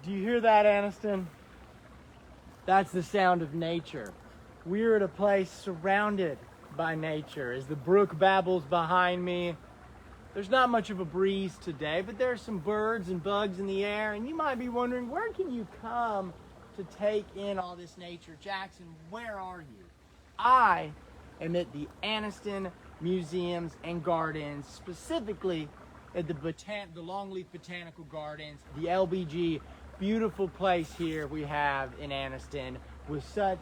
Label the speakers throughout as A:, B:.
A: Do you hear that, Anniston? That's the sound of nature. We're at a place surrounded by nature. As the brook babbles behind me, there's not much of a breeze today, but there's some birds and bugs in the air, and you might be wondering, where can you come to take in all this nature? Jackson, where are you? I am at the Anniston Museums and Gardens, specifically at the Longleaf Botanical Gardens, the LBG. Beautiful place here we have in Anniston with such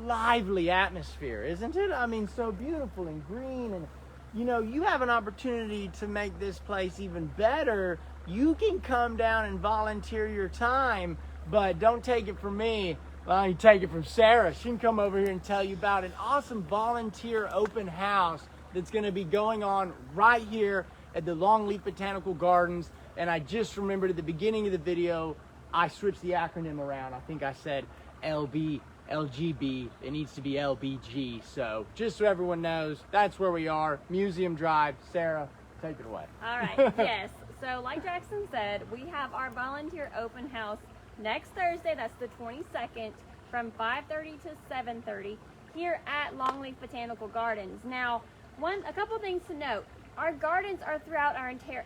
A: lively atmosphere, isn't it? I mean, so beautiful and green, and you know, you have an opportunity to make this place even better. You can come down and volunteer your time, but don't take it from me. Well, you take it from Sarah. She can come over here and tell you about an awesome volunteer open house that's going to be going on right here at the Longleaf Botanical Gardens. And I just remembered at the beginning of the video, I switched the acronym around. I think I said LGB. It needs to be LBG. So just so everyone knows, that's where we are. Museum Drive. Sarah, take it away.
B: All right. Yes. So like Jackson said, we have our volunteer open house next Thursday. That's the 22nd from 5:30 to 7:30 here at Longleaf Botanical Gardens. Now, a couple things to note. Our gardens are throughout our entire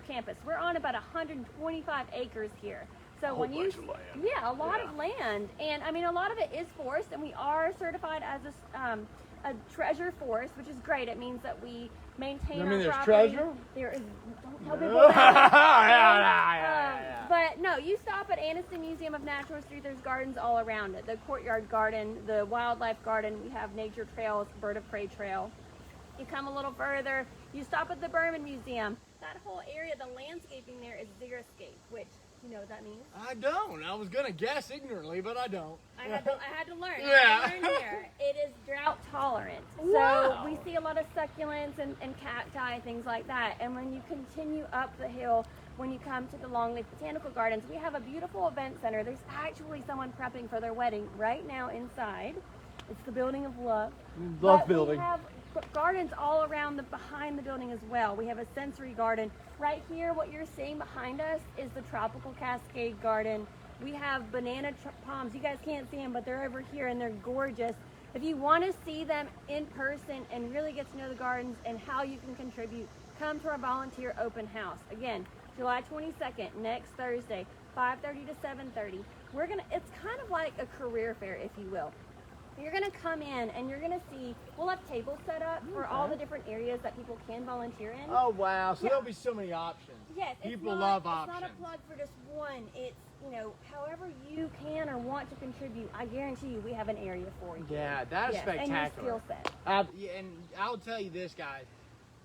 B: campus. We're on about 125 acres here. So when you, a lot of land, and I mean a lot of it is forest, and we are certified as a treasure forest, which is great. It means that we maintain our
A: there's
B: property.
A: treasure?
B: There is. Don't tell people that. But no, you stop at Anniston Museum of Natural History. There's gardens all around it. The courtyard garden, the wildlife garden. We have nature trails, bird of prey trail. You come a little further, you stop at the Berman Museum. That whole area, the landscaping there is xeriscape, which, you know what that means?
A: I don't. I was going to guess ignorantly, but I don't.
B: I had to learn.
A: Yeah.
B: I learned here. It is drought tolerant.
A: Wow.
B: So we see a lot of succulents and cacti, things like that. And when you continue up the hill, when you come to the Longleaf Botanical Gardens, we have a beautiful event center. There's actually someone prepping for their wedding right now inside. It's the Building of Love.
A: Love building.
B: We have gardens all around behind the building as well. We have a sensory garden. Right here, what you're seeing behind us is the Tropical Cascade Garden. We have banana palms. You guys can't see them, but they're over here and they're gorgeous. If you want to see them in person and really get to know the gardens and how you can contribute, come to our volunteer open house. Again, July 22nd, next Thursday, 5:30 to 7:30. It's kind of like a career fair, if you will. You're going to come in and you're going to see, we'll have tables set up for all the different areas that people can volunteer in.
A: Oh, wow. So there'll be so many options.
B: Yes.
A: People love options.
B: It's not a plug for just one. It's, you know, however you can or want to contribute, I guarantee you we have an area for you.
A: Yeah, that is spectacular.
B: And your skill set.
A: And I'll tell you this, guys.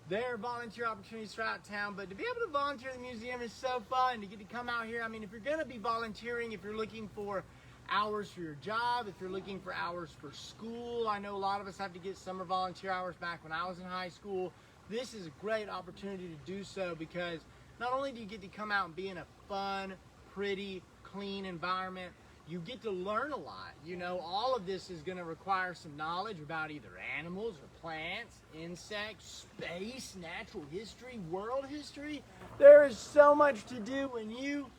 A: There are volunteer opportunities throughout town, but to be able to volunteer at the museum is so fun. To get to come out here, I mean, if you're going to be volunteering, if you're looking for hours for your job, if you're looking for hours for school, I know a lot of us have to get summer volunteer hours back when I was in high school. This is a great opportunity to do so because not only do you get to come out and be in a fun, pretty, clean environment, you get to learn a lot. You know, all of this is going to require some knowledge about either animals or plants, insects, space, natural history, world history. There is so much to do when you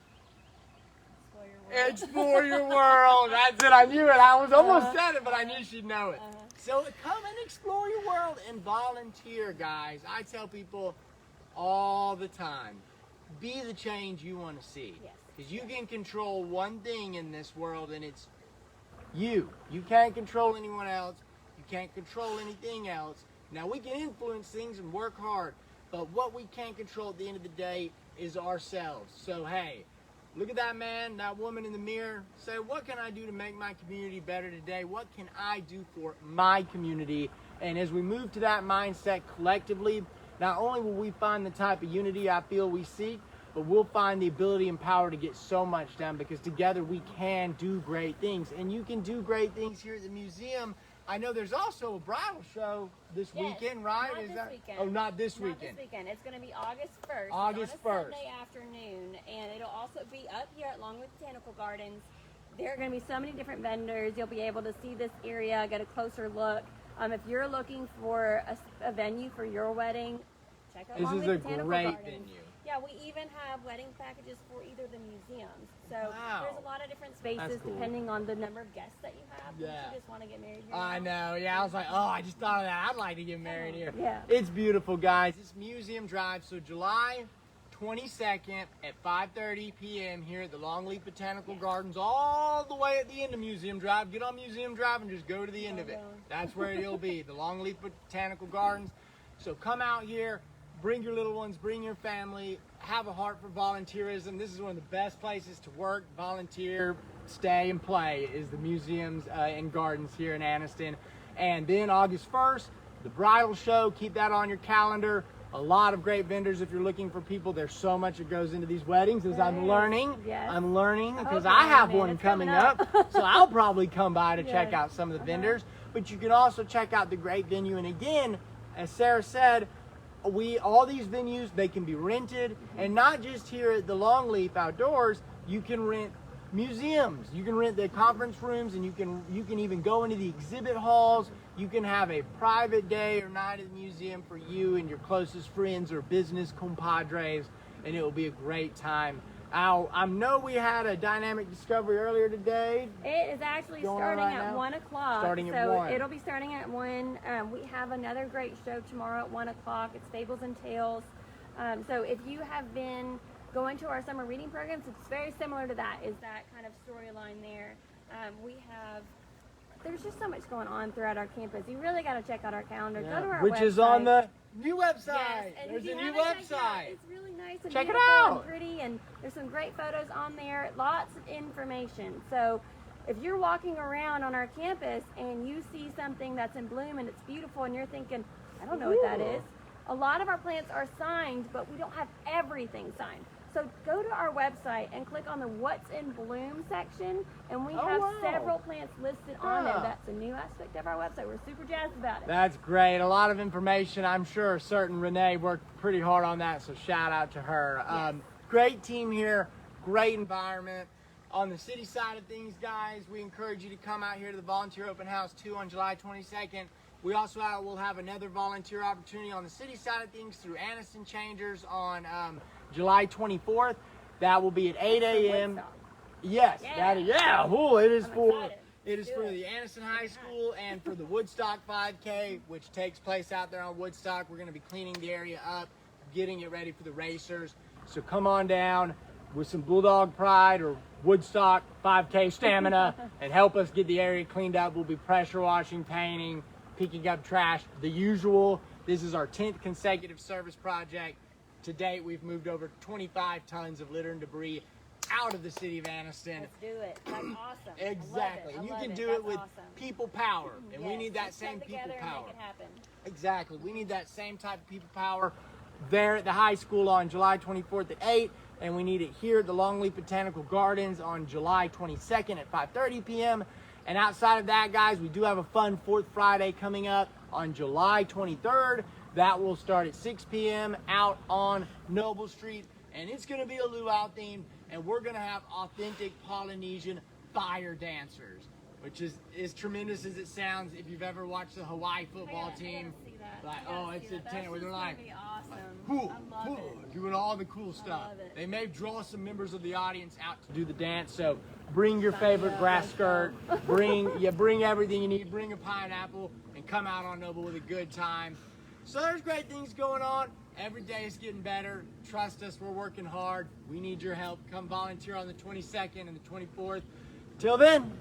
A: explore your world. That's it. I knew it. I was almost said it, but I knew she'd know it. So come and explore your world and volunteer, guys. I tell people all the time, be the change you want to see. Because you can control one thing in this world, and it's you. You can't control anyone else. You can't control anything else. Now, we can influence things and work hard, but what we can't control at the end of the day is ourselves. So, hey, look at that man, that woman in the mirror. Say, what can I do to make my community better today? What can I do for my community? And as we move to that mindset collectively, not only will we find the type of unity I feel we seek, but we'll find the ability and power to get so much done because together we can do great things. And you can do great things here at the museum. I know there's also a bridal show this weekend, right?
B: Not this weekend.
A: Oh, not this weekend.
B: Not this weekend. It's going to be August 1st.
A: August
B: on a
A: 1st.
B: Sunday afternoon, and it'll also be up here at Longleaf Botanical Gardens. There are going to be so many different vendors. You'll be able to see this area, get a closer look. If you're looking for a venue for your wedding, check out Longleaf Botanical Gardens.
A: Venue.
B: Yeah, Yeah, we even have wedding packages for either the museums. So
A: Wow.
B: there's a lot of different spaces
A: That's cool.
B: depending on the number of guests that you have.
A: Yeah.
B: You just want to get married here.
A: I know, yeah, I was like, oh, I just thought of that. I'd like to get married here.
B: Yeah.
A: It's beautiful, guys. It's Museum Drive, so July 22nd at 5:30 p.m. here at the Longleaf Botanical Gardens, all the way at the end of Museum Drive. Get on Museum Drive and just go to the end of it. That's where you'll be, the Longleaf Botanical Gardens. So come out here, bring your little ones, bring your family, have a heart for volunteerism. This is one of the best places to work, volunteer, stay, and play is the museums and gardens here in Anniston. And then August 1st, the bridal show. Keep that on your calendar. A lot of great vendors if you're looking for people. There's so much that goes into these weddings as I'm learning.
B: Yes.
A: I'm learning because
B: Okay,
A: I have
B: man,
A: one
B: it's
A: coming
B: coming
A: up. So I'll probably come by to check
B: Yes.
A: out some of the vendors. But you can also check out the great venue. And again, as Sarah said, all these venues, they can be rented. And not just here at the Longleaf Outdoors, you can rent museums, you can rent the conference rooms, and you can even go into the exhibit halls. You can have a private day or night at the museum for you and your closest friends or business compadres, and it will be a great time. I know we had a dynamic discovery earlier today.
B: It is actually
A: Going on
B: starting
A: right
B: at
A: now?
B: 1 o'clock.
A: Starting at
B: so
A: 1.
B: It'll be starting at 1. We have another great show tomorrow at 1 o'clock. It's Fables and Tales. So if you have been going to our summer reading programs, it's very similar to that, is that kind of storyline there. There's just so much going on throughout our campus. You really got to check out our calendar. Go to our
A: Which
B: website.
A: is on the new website.
B: Yes, and
A: There's
B: if you
A: a new
B: haven't checked it out,
A: website.
B: it's really nice and
A: Check it
B: beautiful
A: out.
B: and pretty, and there's some great photos on there. Lots of information. So if you're walking around on our campus and you see something that's in bloom and it's beautiful and you're thinking, I don't know what that is. A lot of our plants are signed, but we don't have everything signed. So go to our website and click on the What's in Bloom section, and we have several plants listed on there. That's a new aspect of our website. We're super jazzed about it.
A: That's great. A lot of information. I'm sure certain Renee worked pretty hard on that, so shout out to her.
B: Yes.
A: Great team here, great environment. On the city side of things, guys, we encourage you to come out here to the Volunteer Open House 2 on July 22nd. We also will have another volunteer opportunity on the city side of things through Anniston Changers on July 24th. That will be at 8 a.m. Yes, Ooh, it is for the Anniston High School and for the Woodstock 5K, which takes place out there on Woodstock. We're going to be cleaning the area up, getting it ready for the racers. So come on down with some Bulldog pride or Woodstock 5K stamina and help us get the area cleaned up. We'll be pressure washing, painting, picking up trash, the usual. This is our 10th consecutive service project. To date, we've moved over 25 tons of litter and debris out of the city of Anniston.
B: Let's do it. That's awesome.
A: Exactly.
B: I
A: And you
B: love
A: can
B: it.
A: do
B: That's
A: it with
B: awesome.
A: people power. And we
B: Yes,
A: need that
B: let's come
A: same people
B: together and
A: power.
B: make it happen.
A: Exactly. We need that same type of people power there at the high school on July 24th at 8. And we need it here at the Longleaf Botanical Gardens on July 22nd at 5:30 p.m. And outside of that, guys, we do have a fun 4th Friday coming up on July 23rd. That will start at 6 p.m. out on Noble Street. And it's going to be a luau theme. And we're going to have authentic Polynesian fire dancers, which is as tremendous as it sounds. If you've ever watched the Hawaii football team, like, oh, it's intense. Where they're like, cool, doing all the cool stuff. They may draw some members of the audience out to do the dance. So bring your favorite grass skirt, bring everything you need, bring a pineapple, and come out on Noble with a good time. So there's great things going on. Every day is getting better. Trust us, we're working hard. We need your help. Come volunteer on the 22nd and the 24th. Till then,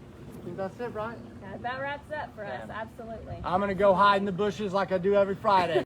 A: I think that's it, right?
B: That about wraps up for us. Absolutely.
A: I'm going to go hide in the bushes like I do every Friday.